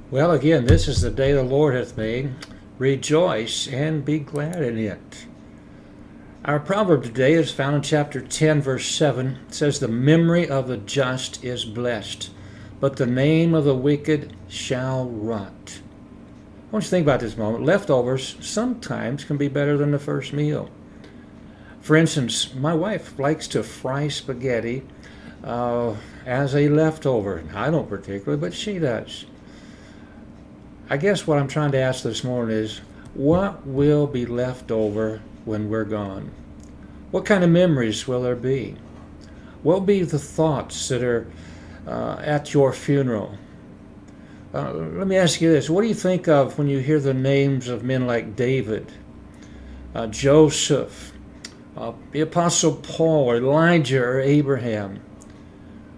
Well, again, this is the day the Lord hath made. Rejoice and be glad in it. Our proverb today is found in chapter 10, verse 7. It says, "The memory of the just is blessed, but the name of the wicked shall rot." I want you to think about this moment. Leftovers sometimes can be better than the first meal. For instance, my wife likes to fry spaghetti as a leftover. I don't particularly, but she does. I guess what I'm trying to ask this morning is, what will be left over when we're gone? What kind of memories will there be? What will be the thoughts that are at your funeral? Let me ask you this. What do you think of when you hear the names of men like David, Joseph, the Apostle Paul, or Elijah, or Abraham?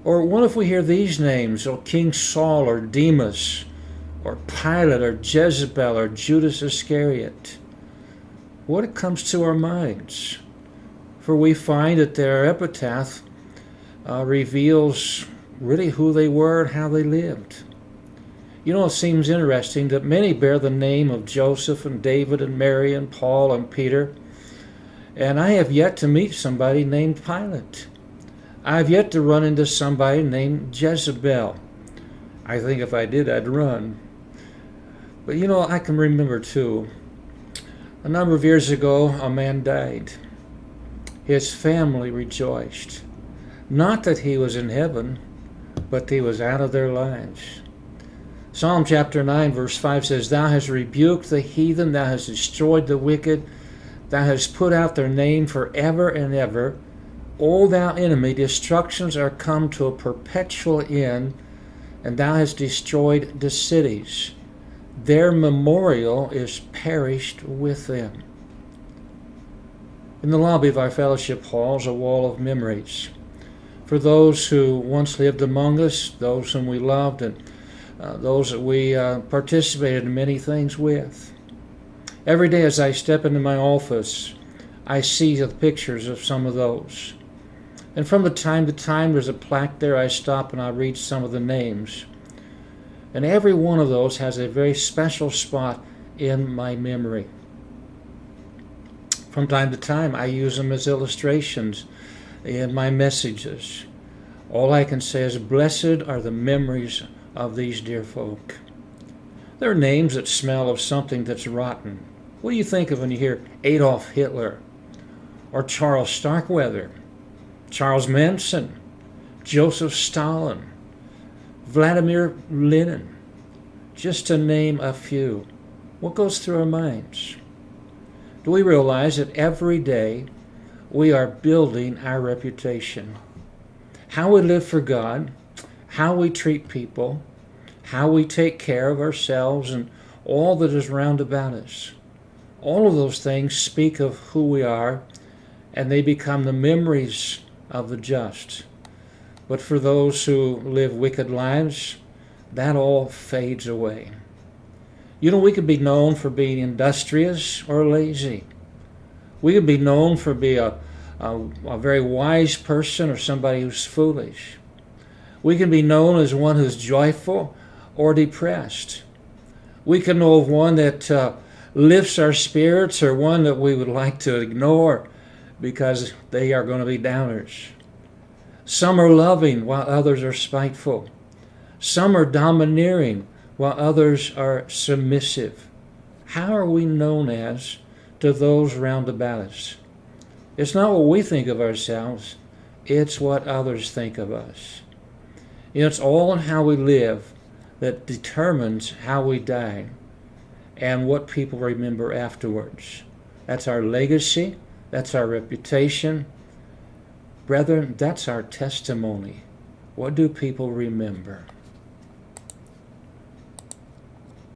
Or what if we hear these names, or King Saul, or Demas, or Pilate, or Jezebel, or Judas Iscariot? What comes to our minds? For we find that their epitaph reveals really who they were and how they lived. You know, it seems interesting that many bear the name of Joseph and David and Mary and Paul and Peter, and I have yet to meet somebody named Pilate. I have yet to run into somebody named Jezebel. I think if I did, I'd run. But you know, I can remember too, a number of years ago, a man died. His family rejoiced. Not that he was in heaven, but he was out of their lives. Psalm chapter 9, verse 5 says, "Thou hast rebuked the heathen, thou hast destroyed the wicked, thou hast put out their name forever and ever. O thou enemy, destructions are come to a perpetual end, and thou hast destroyed the cities. Their memorial is perished with them." In the lobby of our fellowship hall is a wall of memories for those who once lived among us, those whom we loved, and those that we participated in many things with. Every day as I step into my office, I see the pictures of some of those. And from time to time, there's a plaque there. I stop and I read some of the names. And every one of those has a very special spot in my memory. From time to time, I use them as illustrations in my messages. All I can say is, blessed are the memories of these dear folk. There are names that smell of something that's rotten. What do you think of when you hear Adolf Hitler, or Charles Starkweather, Charles Manson, Joseph Stalin, Vladimir Lenin, just to name a few? What goes through our minds? Do we realize that every day we are building our reputation? How we live for God, how we treat people, how we take care of ourselves and all that is round about us. All of those things speak of who we are, and they become the memories of the just. But for those who live wicked lives, that all fades away. You know, we could be known for being industrious or lazy. We could be known for being a very wise person or somebody who's foolish. We can be known as one who's joyful or depressed. We can know of one that lifts our spirits or one that we would like to ignore because they are going to be downers. Some are loving while others are spiteful. Some are domineering while others are submissive. How are we known as to those round about us? It's not what we think of ourselves, it's what others think of us. It's all in how we live that determines how we die and what people remember afterwards. That's our legacy, that's our reputation. Brethren, that's our testimony. What do people remember?